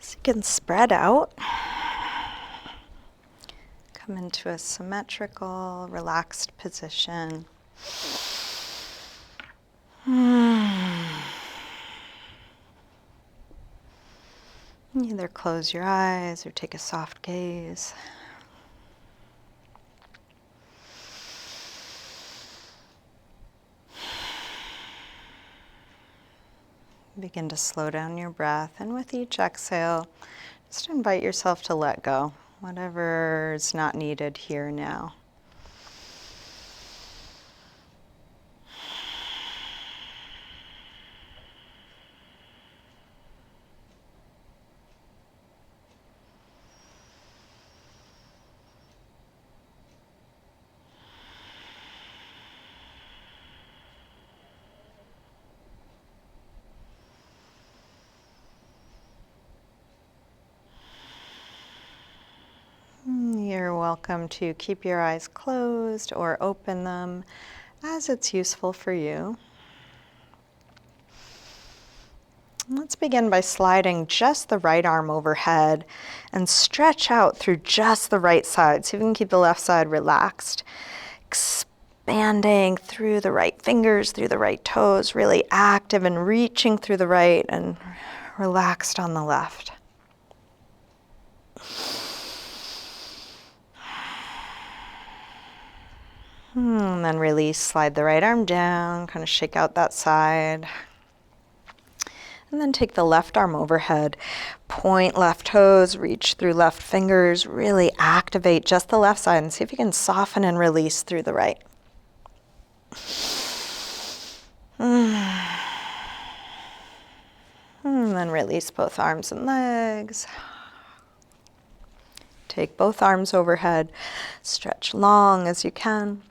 So you can spread out. Come into a symmetrical, relaxed position. Either close your eyes or take a soft gaze. Begin to slow down your breath, and with each exhale, just invite yourself to let go, whatever is not needed here now. You're welcome to keep your eyes closed or open them as it's useful for you. Let's begin by sliding just the right arm overhead and stretch out through just the right side. So you can keep the left side relaxed. Expanding through the right fingers, through the right toes, really active and reaching through the right and relaxed on the left. And then release, slide the right arm down, kind of shake out that side. And then take the left arm overhead, point left toes, reach through left fingers, really activate just the left side and see if you can soften and release through the right. And then release both arms and legs. Take both arms overhead, stretch long as you can.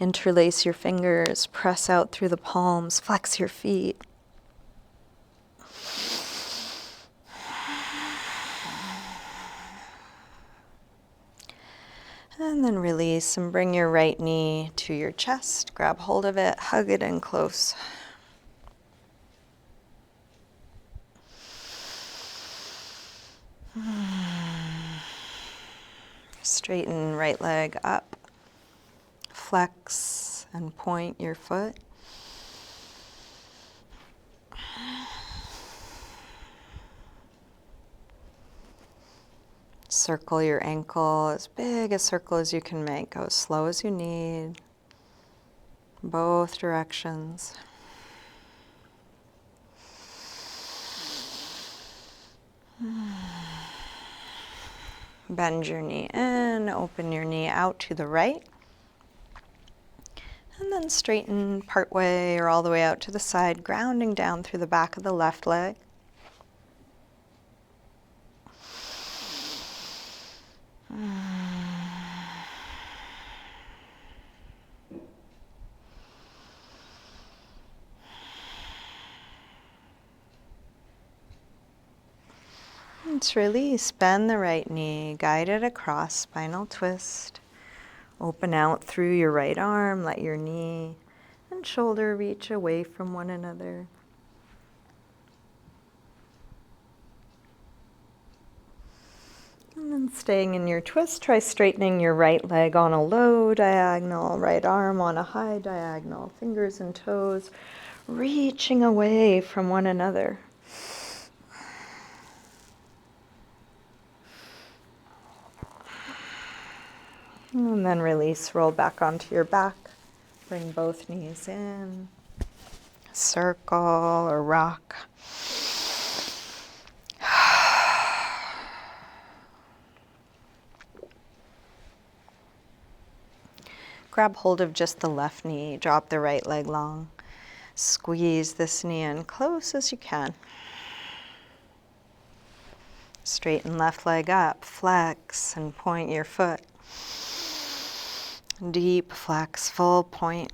Interlace your fingers, press out through the palms, flex your feet. And then release and bring your right knee to your chest. Grab hold of it, hug it in close. Straighten right leg up. Flex and point your foot. Circle your ankle, as big a circle as you can make. Go as slow as you need. Both directions. Bend your knee in, open your knee out to the right. And then straighten part way or all the way out to the side, grounding down through the back of the left leg. Let's release, bend the right knee, guide it across, spinal twist. Open out through your right arm, let your knee and shoulder reach away from one another. And then staying in your twist, try straightening your right leg on a low diagonal, right arm on a high diagonal, fingers and toes reaching away from one another. And then release, roll back onto your back. Bring both knees in. Circle or rock. Grab hold of just the left knee, drop the right leg long. Squeeze this knee in close as you can. Straighten left leg up, flex and point your foot. Deep flex, full point.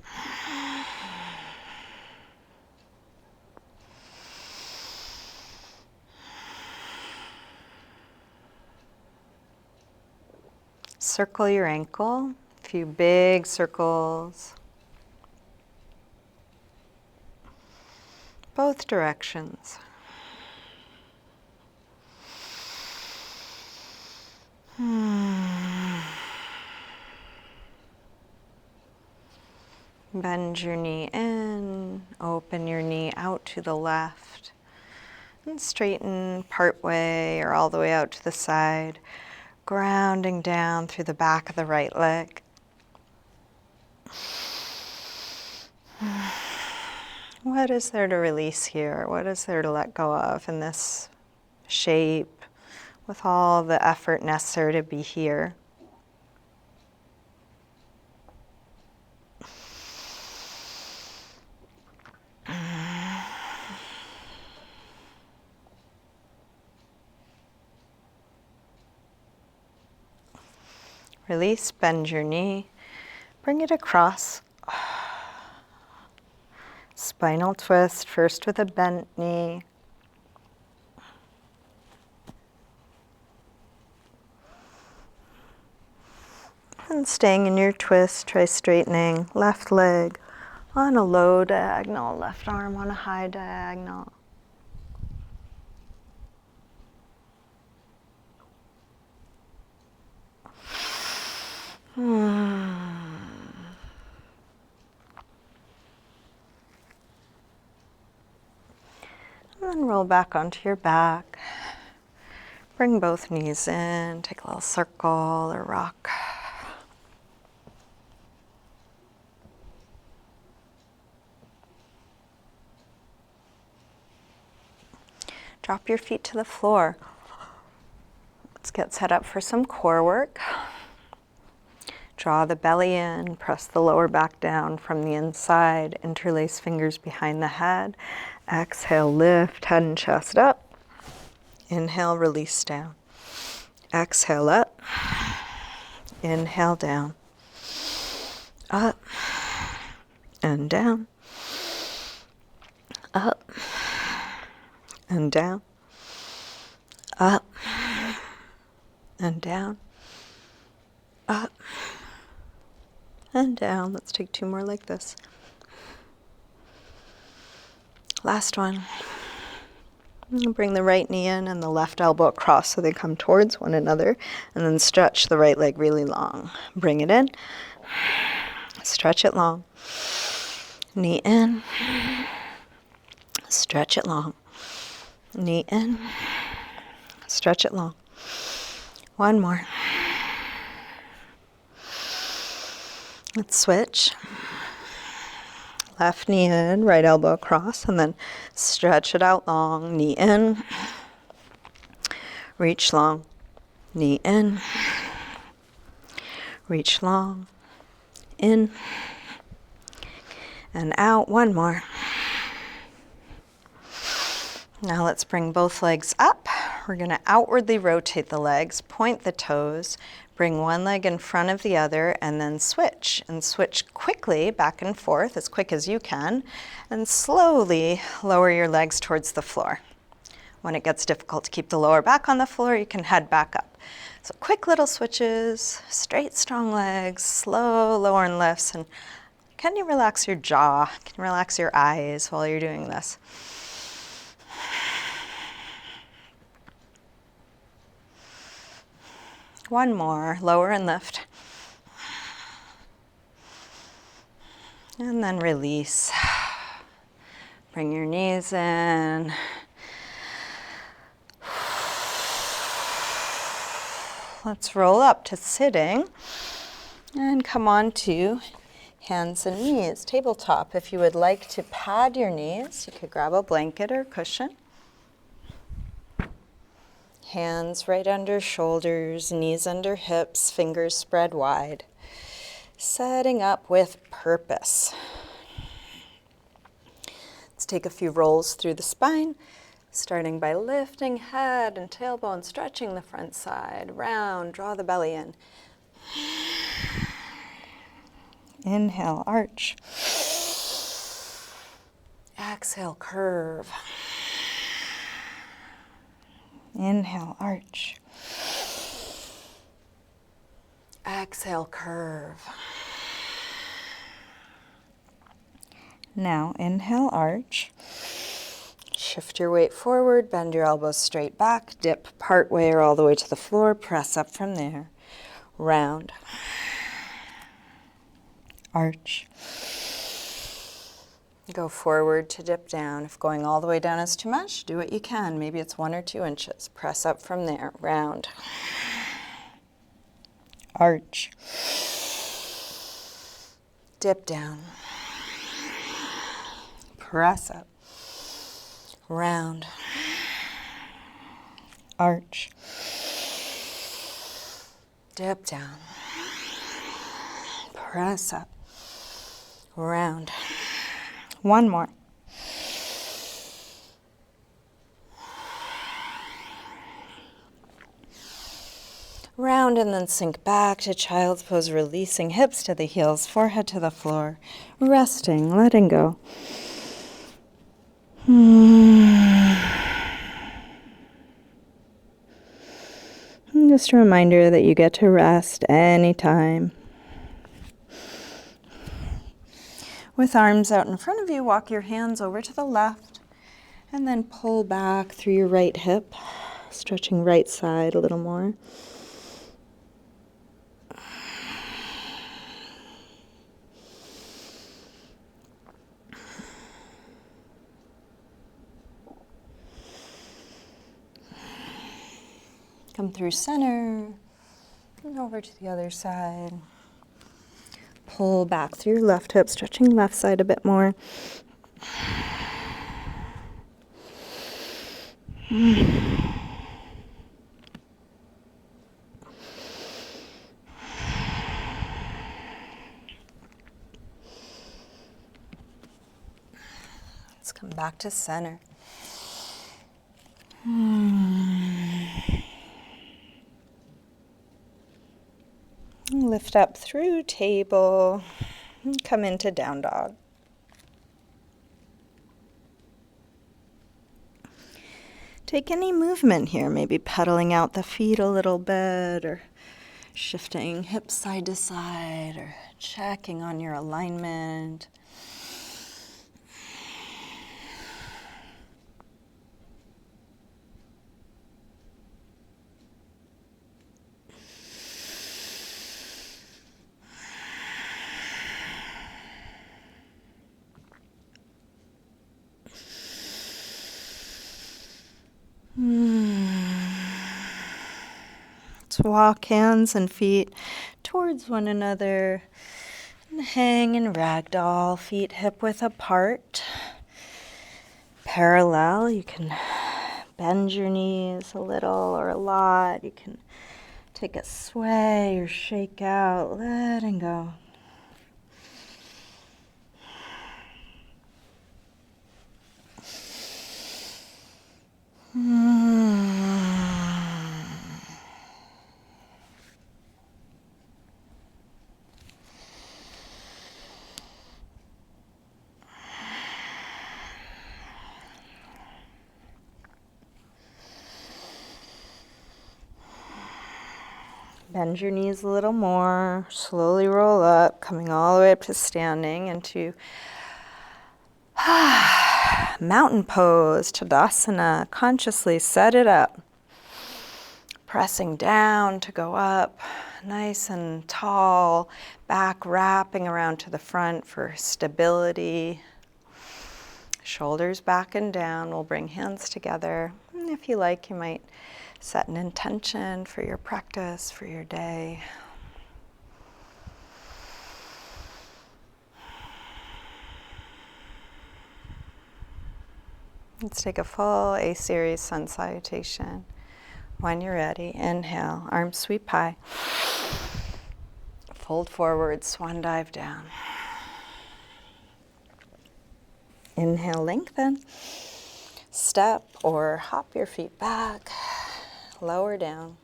Circle your ankle, a few big circles. Both directions. Bend your knee in, open your knee out to the left, and straighten part way or all the way out to the side, grounding down through the back of the right leg. What is there to release here? What is there to let go of in this shape with all the effort necessary to be here? Release, bend your knee, bring it across. Spinal twist, first with a bent knee. And staying in your twist, try straightening left leg on a low diagonal, left arm on a high diagonal. And then roll back onto your back. Bring both knees in, take a little circle or rock. Drop your feet to the floor. Let's get set up for some core work. Draw the belly in, press the lower back down from the inside, interlace fingers behind the head. Exhale, lift head and chest up. Inhale, release down. Exhale up. Inhale, down. Up and down. Up and down. Up and down. Up and down. Let's take two more like this. Last one. Bring the right knee in and the left elbow across so they come towards one another, and then stretch the right leg really long. Bring it in, stretch it long. Knee in, stretch it long. Knee in, stretch it long. One more. Let's switch. Left knee in, right elbow across, and then stretch it out long. Knee in, reach long. Knee in, reach long. In and out. One more. Now let's bring both legs up. We're going to outwardly rotate the legs, point the toes, bring one leg in front of the other, and then switch. And switch quickly back and forth, as quick as you can, and slowly lower your legs towards the floor. When it gets difficult to keep the lower back on the floor, you can head back up. So quick little switches, straight, strong legs, slow lower and lifts. And can you relax your jaw? Can you relax your eyes while you're doing this? One more, lower and lift. And then release. Bring your knees in. Let's roll up to sitting and come on to hands and knees, tabletop. If you would like to pad your knees, you could grab a blanket or cushion. Hands right under shoulders, knees under hips, fingers spread wide. Setting up with purpose. Let's take a few rolls through the spine, starting by lifting head and tailbone, stretching the front side, round, draw the belly in. Inhale, arch. Exhale, curve. Inhale, arch. Exhale, curve. Now inhale, arch. Shift your weight forward, bend your elbows straight back, dip part way or all the way to the floor, press up from there. Round. Arch. Go forward to dip down. If going all the way down is too much, do what you can. Maybe it's 1 or 2 inches. Press up from there. Round. Arch. Dip down. Press up. Round. Arch. Dip down. Press up. Round. One more. Round and then sink back to child's pose, releasing hips to the heels, forehead to the floor, resting, letting go. Just a reminder that you get to rest anytime. With arms out in front of you, walk your hands over to the left and then pull back through your right hip, stretching right side a little more. Come through center and over to the other side. Pull back through your left hip, stretching left side a bit more. Let's come back to center. Lift up through table, and come into down dog. Take any movement here, maybe pedaling out the feet a little bit, or shifting hips side to side, or checking on your alignment. Let's walk hands and feet towards one another and hang in ragdoll, feet hip width apart. Parallel, you can bend your knees a little or a lot. You can take a sway or shake out, letting go. Bend your knees a little more, slowly roll up, coming all the way up to standing into mountain pose, Tadasana. Consciously set it up. Pressing down to go up, nice and tall, back wrapping around to the front for stability. Shoulders back and down. We'll bring hands together. And if you like, you might set an intention for your practice, for your day. Let's take a full A-series sun salutation. When you're ready, inhale, arms sweep high. Fold forward, swan dive down. Inhale, lengthen. Step or hop your feet back. Lower down.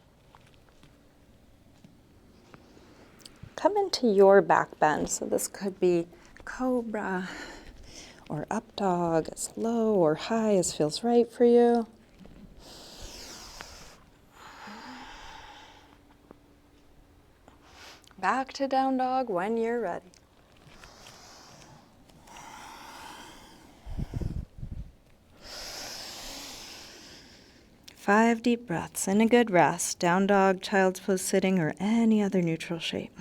Come into your back bend. So this could be cobra or up dog, as low or high as feels right for you. Back to down dog when you're ready. 5 deep breaths in a good rest, down dog, child's pose sitting, or any other neutral shape.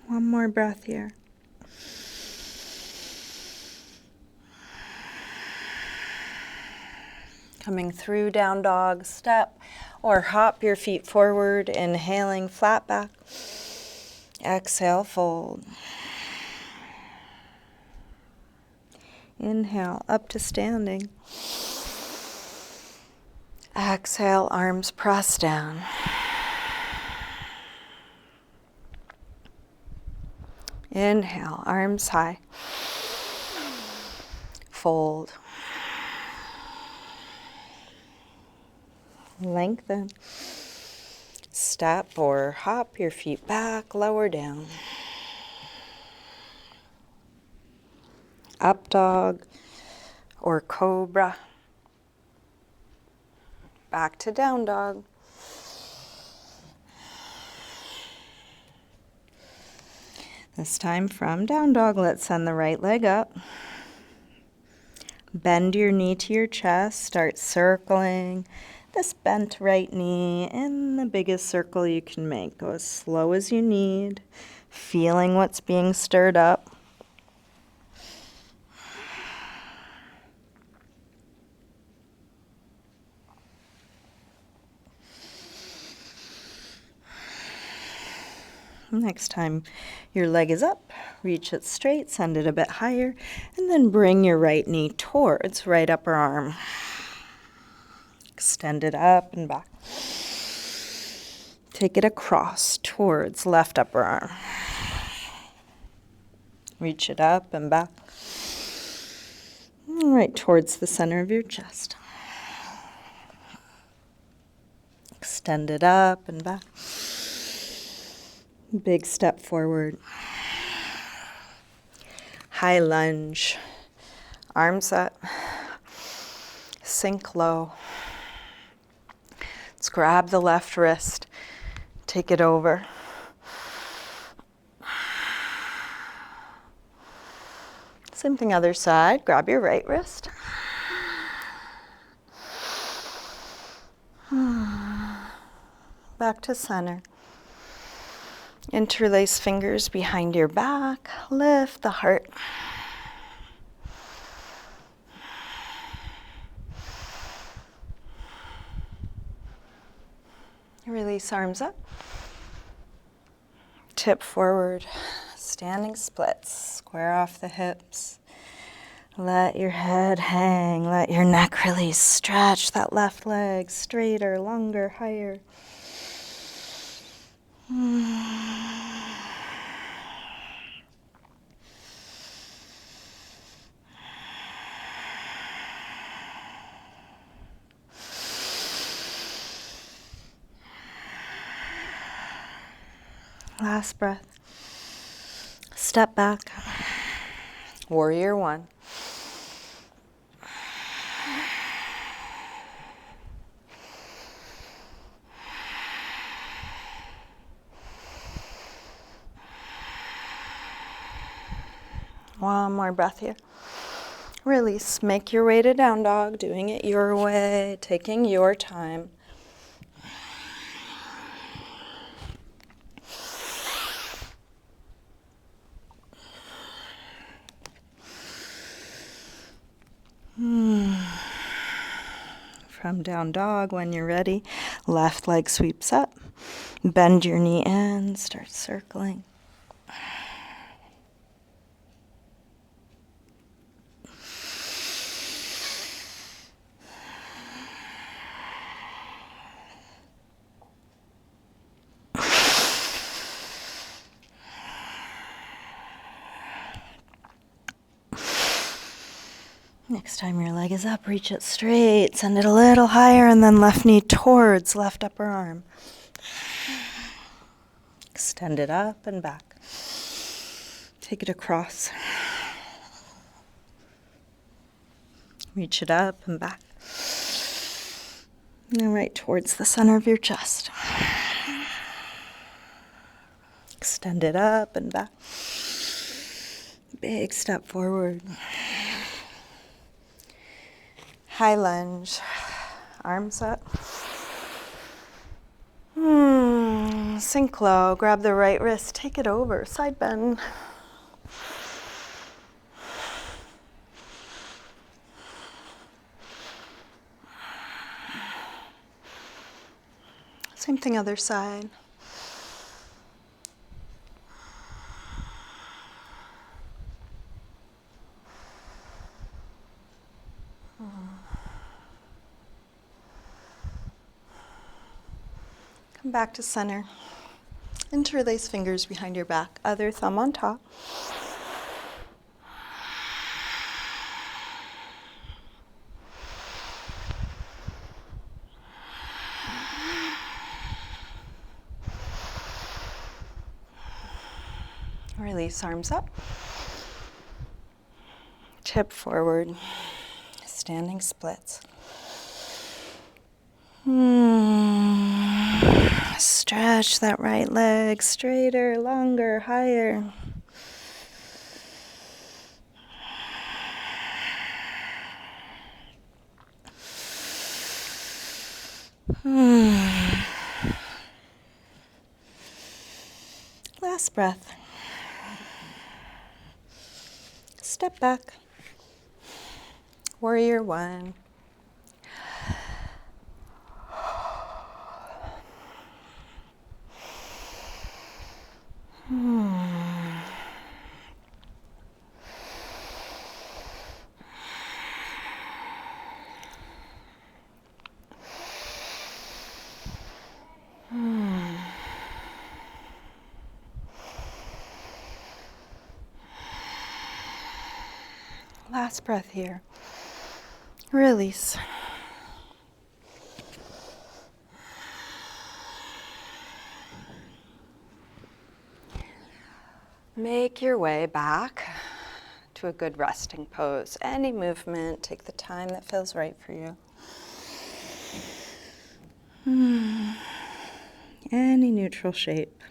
One more breath here. Coming through down dog, step or hop your feet forward, inhaling flat back. Exhale, fold. Inhale, up to standing. Exhale, arms press down. Inhale, arms high. Fold. Lengthen. Step or hop your feet back, lower down. Up dog or cobra. Back to down dog. This time from down dog, let's send the right leg up. Bend your knee to your chest, start circling this bent right knee in the biggest circle you can make. Go as slow as you need, feeling what's being stirred up. Next time your leg is up, reach it straight, send it a bit higher, and then bring your right knee towards right upper arm. Extend it up and back. Take it across towards left upper arm. Reach it up and back. And right towards the center of your chest. Extend it up and back. Big step forward. High lunge. Arms up. Sink low. Let's grab the left wrist. Take it over. Same thing other side. Grab your right wrist. Back to center. Interlace fingers behind your back. Lift the heart. Release arms up. Tip forward. Standing splits. Square off the hips. Let your head hang. Let your neck release. Stretch that left leg straighter, longer, higher. Last breath. Step back. Warrior one. One more breath here. Release. Make your way to down dog, doing it your way, taking your time. From down dog, when you're ready, left leg sweeps up. Bend your knee in, start circling. Next time your leg is up, reach it straight, send it a little higher, and then left knee towards left upper arm. Extend it up and back. Take it across. Reach it up and back. And right towards the center of your chest. Extend it up and back. Big step forward. High lunge. Arms up. Sink low. Grab the right wrist. Take it over. Side bend. Same thing other side. Come back to center. Interlace fingers behind your back. Other thumb on top. Release, arms up. Tip forward. Standing splits. Stretch that right leg straighter, longer, higher. Last breath. Step back. Warrior one. Last breath here. Release. Make your way back to a good resting pose. Any movement, take the time that feels right for you. Any neutral shape.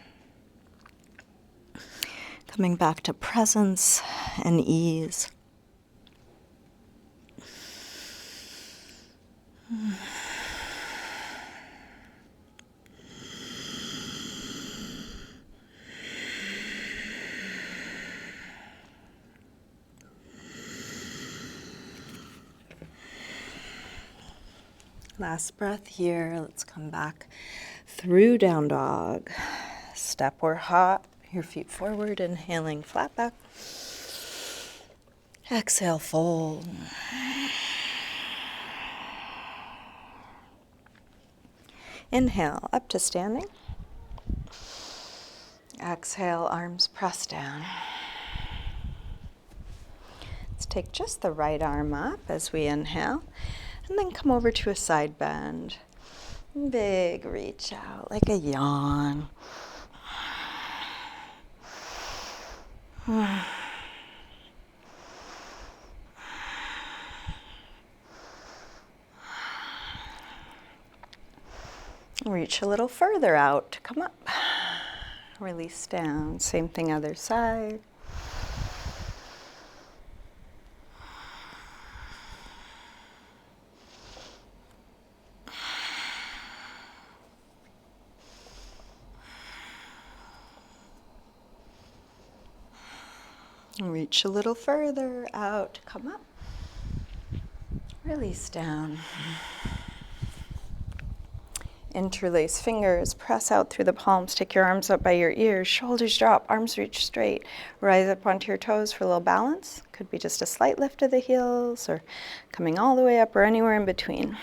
Coming back to presence and ease. Last breath here. Let's come back through down dog. Step or hop, your feet forward, inhaling flat back. Exhale, fold. Inhale, up to standing. Exhale, arms press down. Let's take just the right arm up as we inhale. And then come over to a side bend. Big reach out like a yawn. Reach a little further out to come up. Release down. Same thing other side. Reach a little further out, come up. Release down. Interlace fingers, press out through the palms, take your arms up by your ears, shoulders drop, arms reach straight. Rise up onto your toes for a little balance. Could be just a slight lift of the heels or coming all the way up or anywhere in between.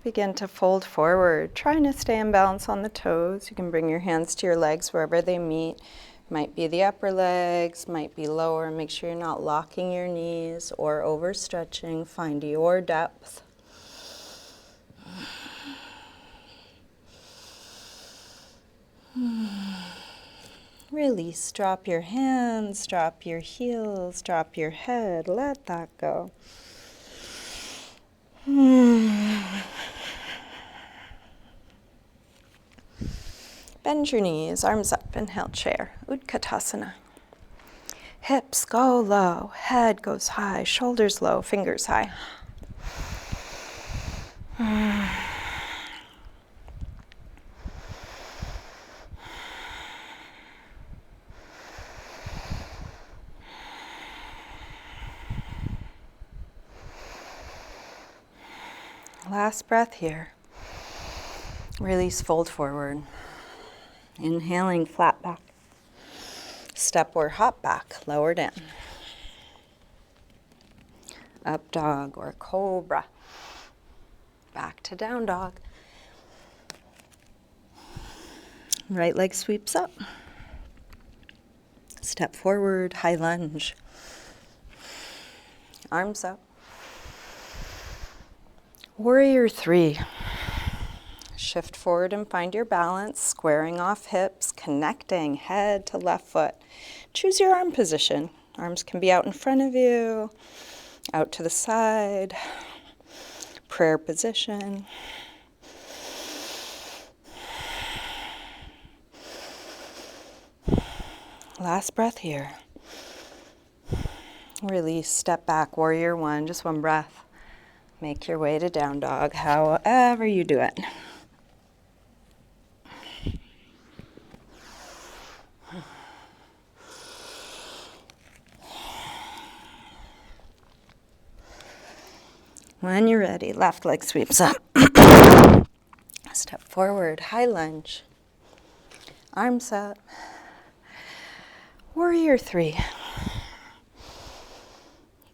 Begin to fold forward, trying to stay in balance on the toes. You can bring your hands to your legs wherever they meet. Might be the upper legs, might be lower. Make sure you're not locking your knees or overstretching. Find your depth. Release. Drop your hands, drop your heels, drop your head. Let that go. Bend your knees, arms up, inhale, chair, Utkatasana. Hips go low, head goes high, shoulders low, fingers high. Last breath here. Release, fold forward. Inhaling, flat back. Step or hop back, lower down. Up dog or cobra. Back to down dog. Right leg sweeps up. Step forward, high lunge. Arms up. Warrior 3. Shift forward and find your balance, squaring off hips, connecting head to left foot. Choose your arm position. Arms can be out in front of you, out to the side, prayer position. Last breath here. Release, step back, warrior 1, just one breath. Make your way to down dog, however you do it. When you're ready, left leg sweeps up. Step forward, high lunge. Arms up. Warrior 3.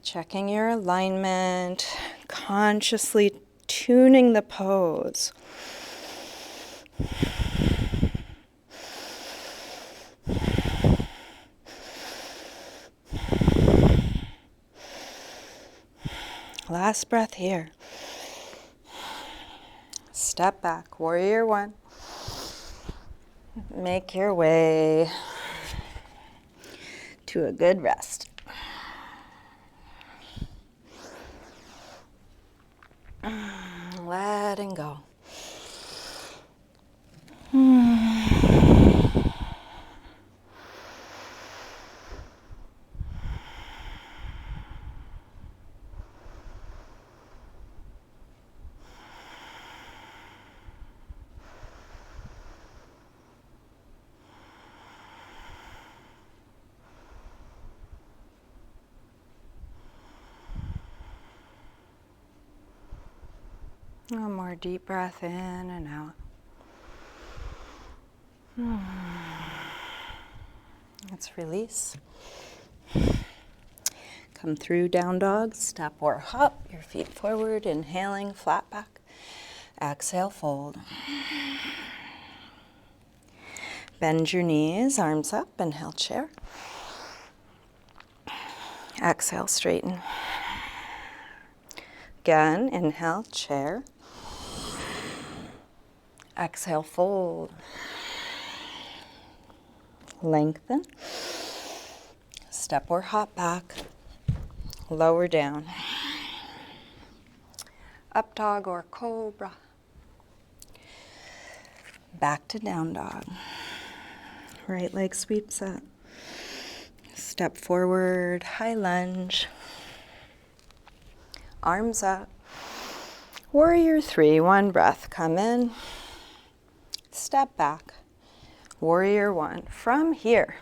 Checking your alignment, consciously tuning the pose. Last breath here. Step back, warrior 1. Make your way to a good rest. Letting go. One more deep breath in and out. Let's release. Come through down dog, step or hop, your feet forward, inhaling, flat back. Exhale, fold. Bend your knees, arms up, inhale, chair. Exhale, straighten. Again, inhale, chair. Exhale, fold. Lengthen. Step or hop back. Lower down. Up dog or cobra. Back to down dog. Right leg sweeps up. Step forward, high lunge. Arms up. Warrior 3, one breath. Come in. Step back. Warrior 1. From here,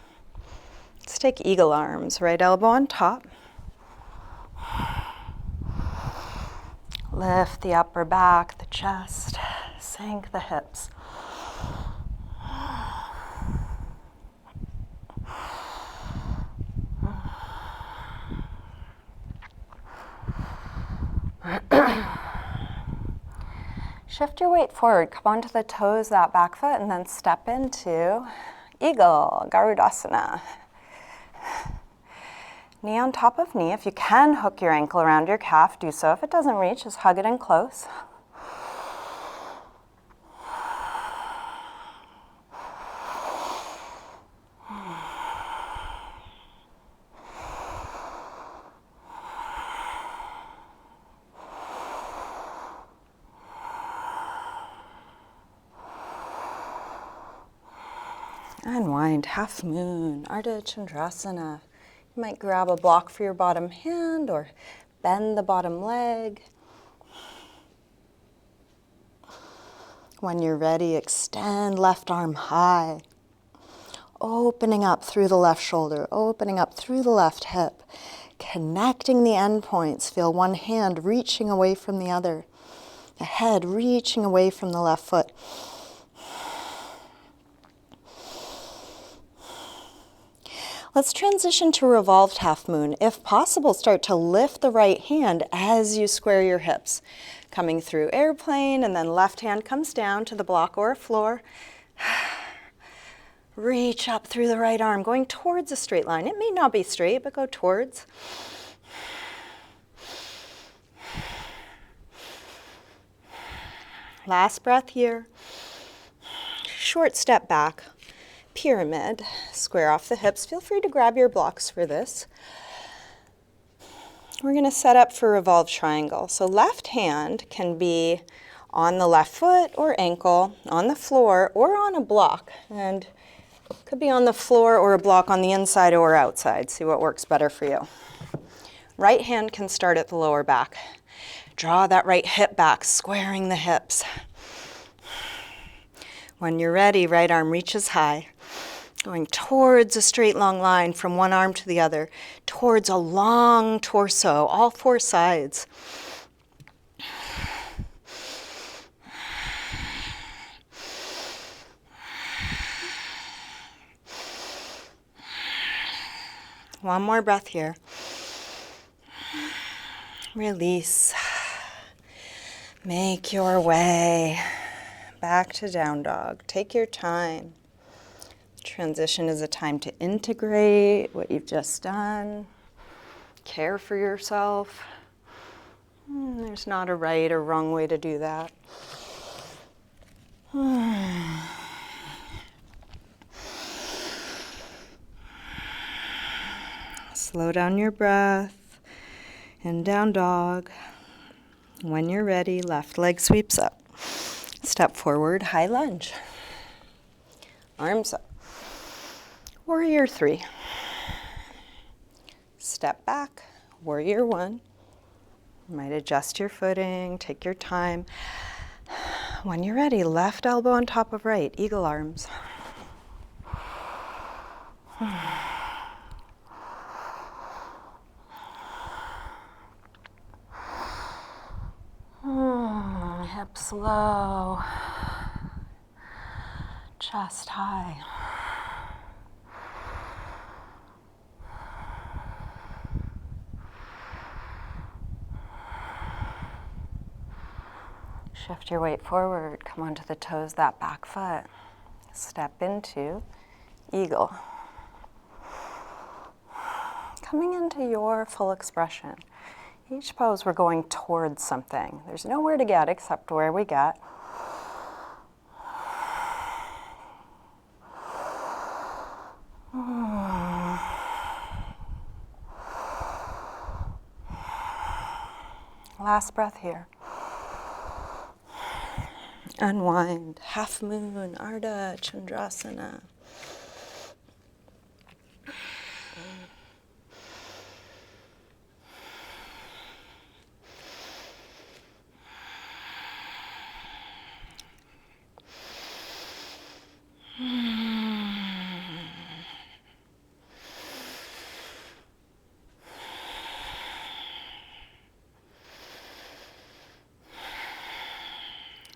let's take eagle arms. Right elbow on top. Lift the upper back, the chest. Sink the hips. Shift your weight forward. Come onto the toes, that back foot, and then step into Eagle, Garudasana. Knee on top of knee. If you can hook your ankle around your calf, do so. If it doesn't reach, just hug it in close. Unwind, half moon, Ardha Chandrasana. You might grab a block for your bottom hand or bend the bottom leg. When you're ready, extend left arm high, opening up through the left shoulder, opening up through the left hip, connecting the end points. Feel one hand reaching away from the other, the head reaching away from the left foot. Let's transition to revolved half moon. If possible, start to lift the right hand as you square your hips. Coming through airplane, and then left hand comes down to the block or floor. Reach up through the right arm, going towards a straight line. It may not be straight, but go towards. Last breath here. Short step back. Pyramid, square off the hips. Feel free to grab your blocks for this. We're going to set up for revolved triangle. So left hand can be on the left foot or ankle, on the floor or on a block. And it could be on the floor or a block on the inside or outside. See what works better for you. Right hand can start at the lower back. Draw that right hip back, squaring the hips. When you're ready, right arm reaches high. Going towards a straight long line from one arm to the other, towards a long torso, all four sides. One more breath here. Release. Make your way back to down dog. Take your time. Transition is a time to integrate what you've just done, care for yourself. There's not a right or wrong way to do that. Slow down your breath in down dog. When you're ready, left leg sweeps up. Step forward, high lunge. Arms up. Warrior 3. Step back, warrior 1. You might adjust your footing, take your time. When you're ready, left elbow on top of right, eagle arms. Hips low, chest high. Shift your weight forward, come onto the toes, that back foot. Step into eagle. Coming into your full expression. Each pose we're going towards something. There's nowhere to get except where we get. Last breath here. Unwind, half moon, Ardha Chandrasana.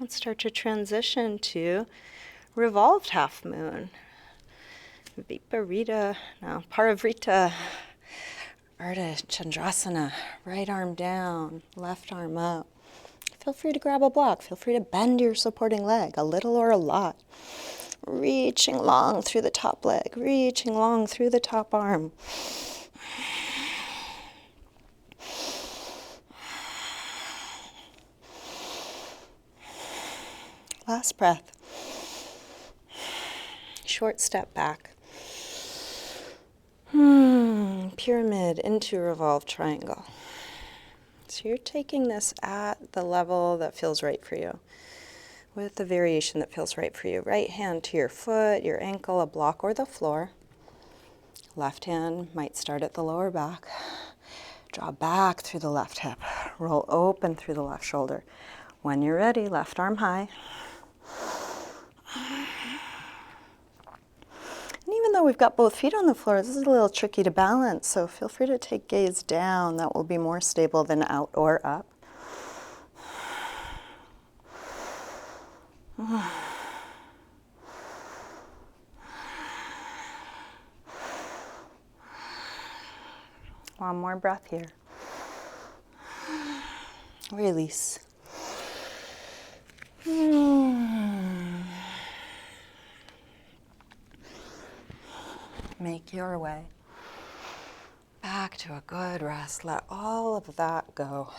Let's start to transition to revolved half moon. Viparita, no, Parivrita, Ardha Chandrasana. Right arm down, left arm up. Feel free to grab a block. Feel free to bend your supporting leg, a little or a lot. Reaching long through the top leg, reaching long through the top arm. Last breath. Short step back. Pyramid into revolved triangle. So you're taking this at the level that feels right for you, with the variation that feels right for you. Right hand to your foot, your ankle, a block, or the floor. Left hand might start at the lower back. Draw back through the left hip. Roll open through the left shoulder. When you're ready, left arm high. And even though we've got both feet on the floor, this is a little tricky to balance, so feel free to take gaze down. That will be more stable than out or up. One more breath here. Release. Make your way back to a good rest. Let all of that go.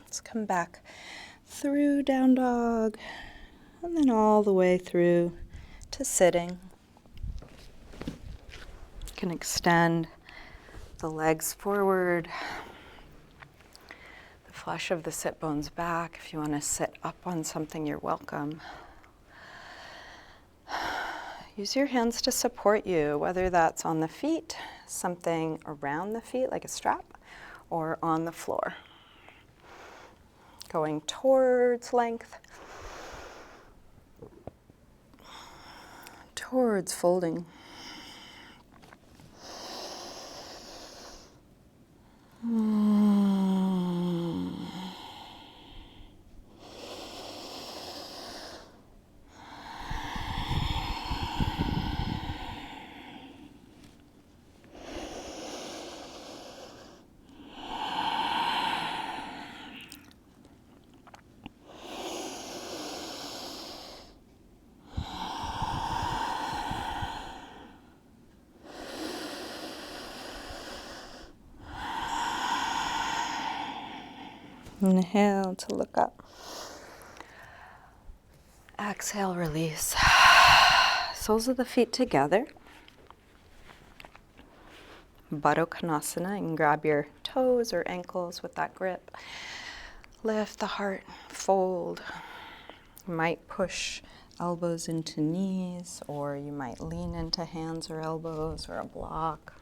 Let's come back through down dog, and then all the way through to sitting. You can extend the legs forward, the flesh of the sit bones back. If you want to sit up on something, you're welcome. Use your hands to support you, whether that's on the feet, something around the feet like a strap, or on the floor. Going towards length, towards folding. Inhale to look up. Exhale, release. Soles of the feet together. Baddha Konasana. You can grab your toes or ankles with that grip. Lift the heart, fold. You might push elbows into knees, or you might lean into hands or elbows or a block.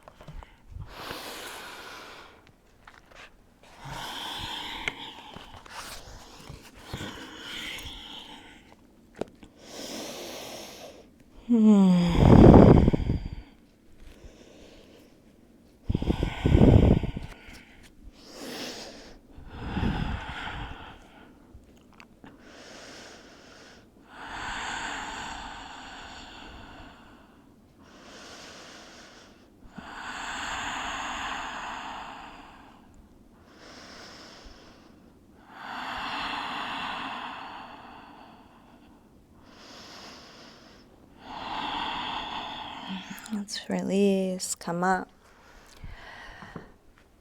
Let's release, come up.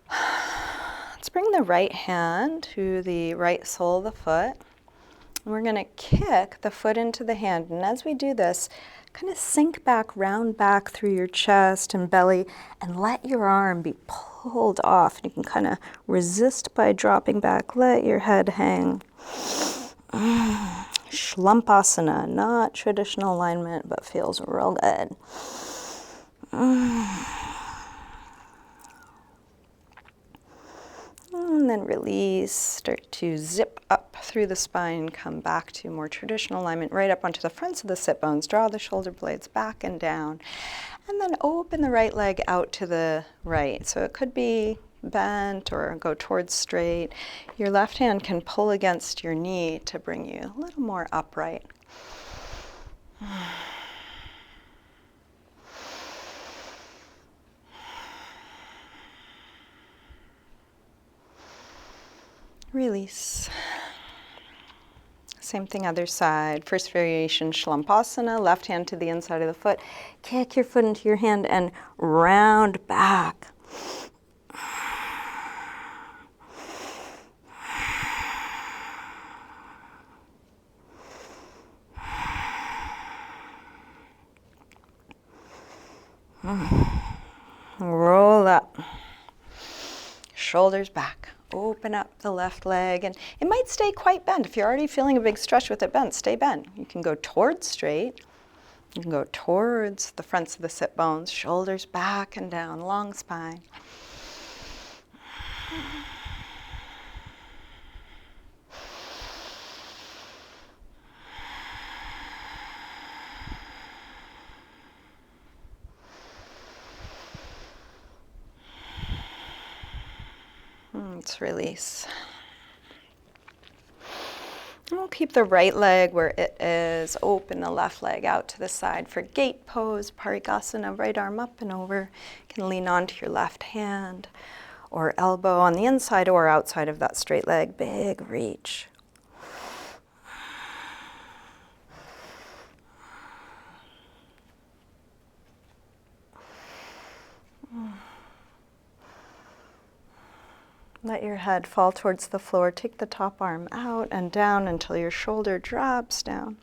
Let's bring the right hand to the right sole of the foot. And we're going to kick the foot into the hand. And as we do this, kind of sink back, round back through your chest and belly, and let your arm be pulled off. You can kind of resist by dropping back. Let your head hang. Shlumpasana, not traditional alignment, but feels real good. And then release, start to zip up through the spine, come back to more traditional alignment, right up onto the fronts of the sit bones. Draw the shoulder blades back and down. And then open the right leg out to the right. So it could be bent or go towards straight. Your left hand can pull against your knee to bring you a little more upright. Release. Same thing, other side. First variation, Shalampasana, left hand to the inside of the foot. Kick your foot into your hand and round back. Roll up. Shoulders back. Open up the left leg, and it might stay quite bent. If you're already feeling a big stretch with it bent, stay bent. You can go towards straight. You can go towards the fronts of the sit bones, shoulders back and down, long spine. Let's release. We'll keep the right leg where it is. Open the left leg out to the side for gate pose, Parigasana, right arm up and over. You can lean onto your left hand or elbow on the inside or outside of that straight leg. Big reach. Let your head fall towards the floor. Take the top arm out and down until your shoulder drops down.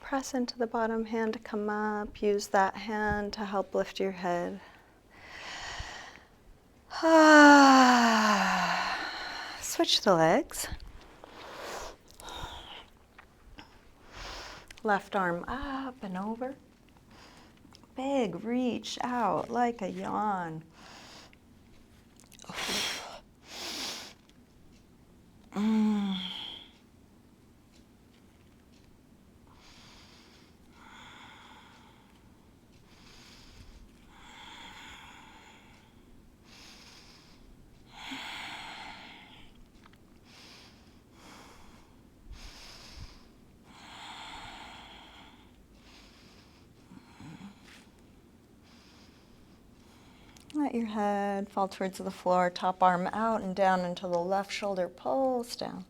Press into the bottom hand to come up. Use that hand to help lift your head. Switch the legs. Left arm up and over. Big reach out like a yawn. Let your head fall towards the floor, top arm out and down until the left shoulder pulls down.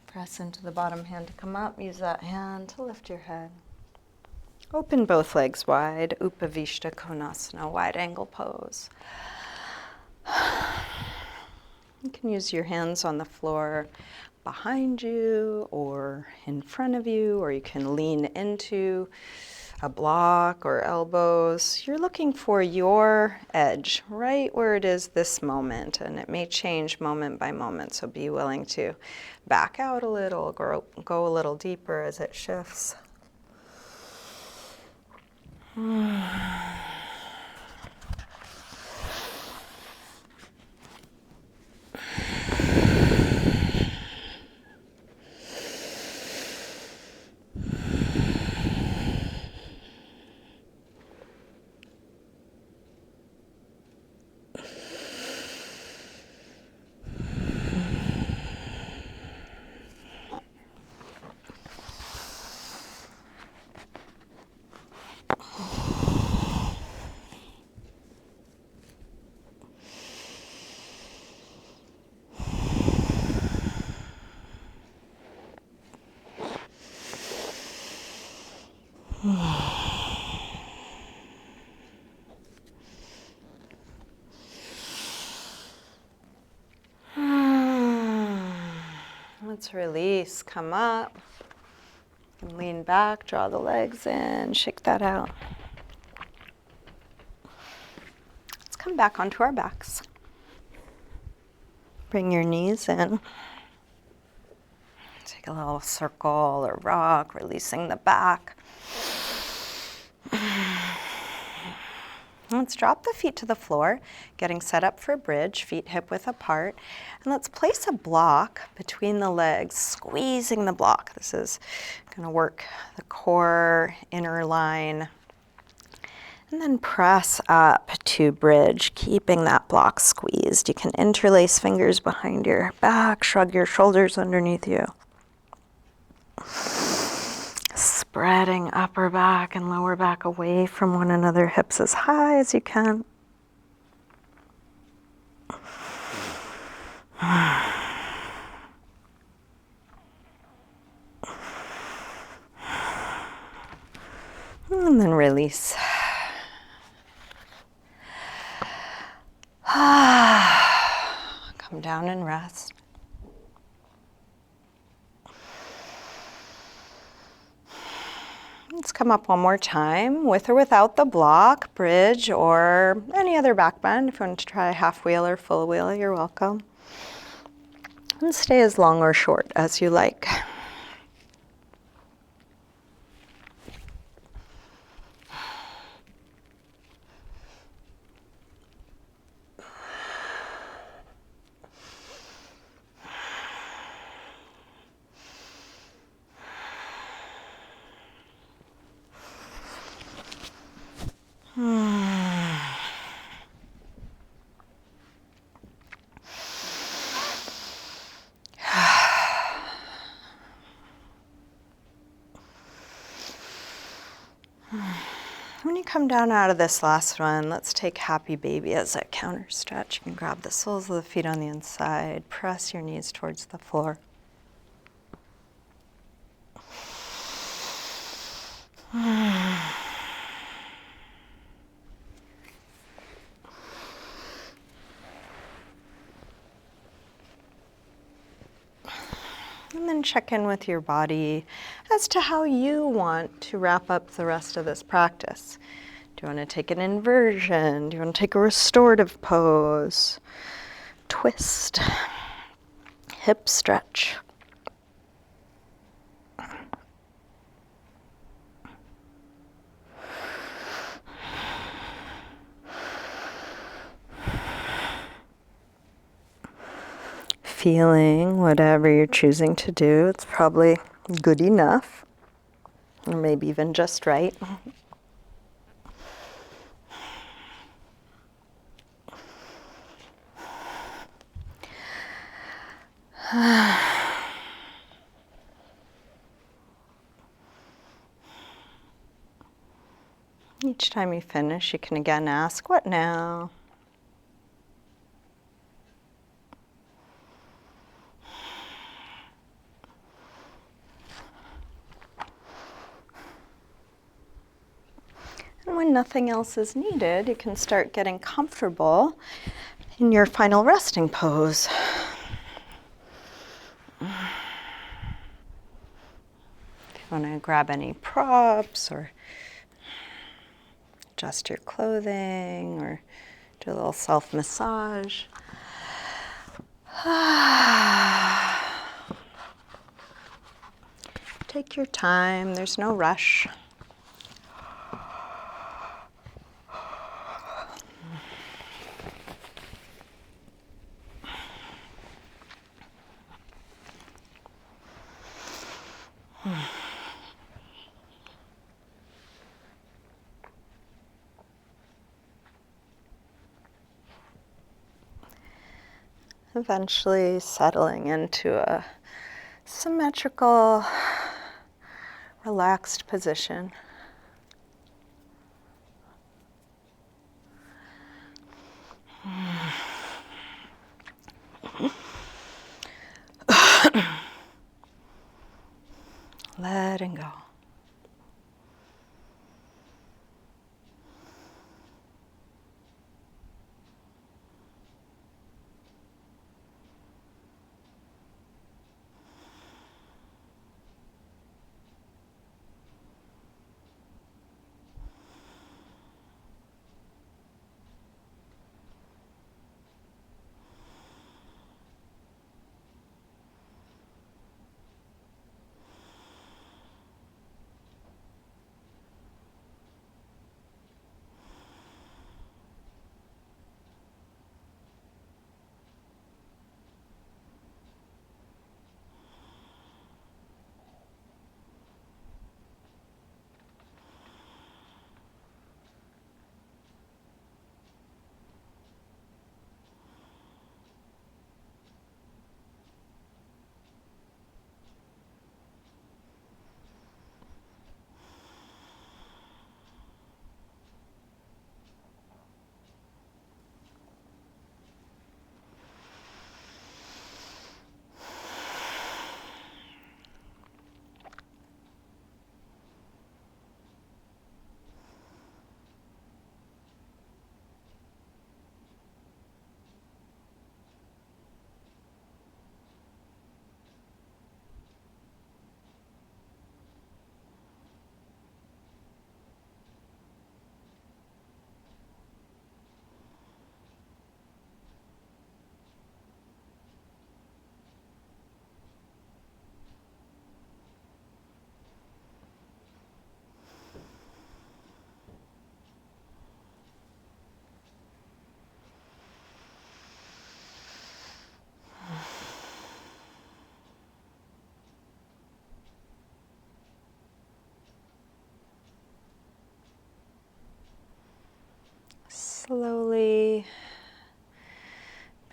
Press into the bottom hand to come up. Use that hand to lift your head. Open both legs wide, Upavishta Konasana, wide angle pose. You can use your hands on the floor behind you or in front of you, or you can lean into a block or elbows. You're looking for your edge right where it is this moment, and it may change moment by moment, so be willing to back out a little, go a little deeper as it shifts. Let's release, come up. And lean back, draw the legs in, shake that out. Let's come back onto our backs. Bring your knees in. Take a little circle or rock, releasing the back. Let's drop the feet to the floor, getting set up for bridge, feet hip width apart. And let's place a block between the legs, squeezing the block. This is going to work the core, inner line. And then press up to bridge, keeping that block squeezed. You can interlace fingers behind your back, shrug your shoulders underneath you. Spreading upper back and lower back away from one another, hips as high as you can. And then release. Come down and rest. Let's come up one more time, with or without the block, bridge, or any other back bend. If you want to try half wheel or full wheel, you're welcome. And stay as long or short as you like. When you come down out of this last one, let's take happy baby as a counter stretch. You can grab the soles of the feet on the inside, press your knees towards the floor. And then check in with your body as to how you want to wrap up the rest of this practice. Do you want to take an inversion? Do you want to take a restorative pose? Twist. Hip stretch. Feeling whatever you're choosing to do. It's probably good enough, or maybe even just right. Each time you finish, you can again ask, what now? And when nothing else is needed, you can start getting comfortable in your final resting pose. If you want to grab any props or adjust your clothing or do a little self-massage. Take your time, there's no rush. Eventually settling into a symmetrical, relaxed position. Letting go.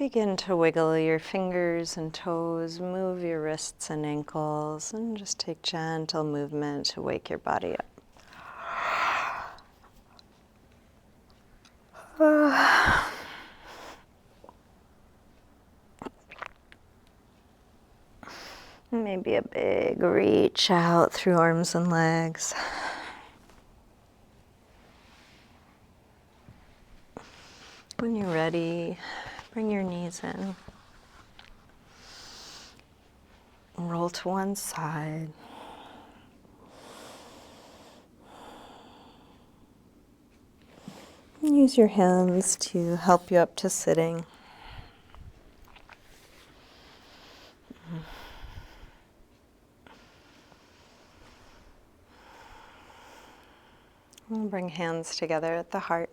begin to wiggle your fingers and toes, move your wrists and ankles, and just take gentle movement to wake your body up. Maybe a big reach out through arms and legs. When you're ready, bring your knees in. Roll to one side. Use your hands to help you up to sitting. We'll bring hands together at the heart.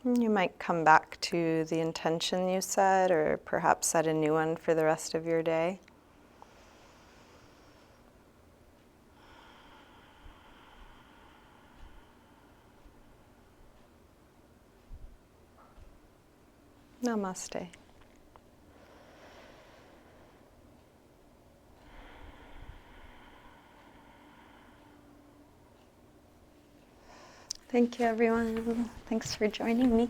You might come back to the intention you set, or perhaps set a new one for the rest of your day. Namaste. Thank you, everyone. Thanks for joining me.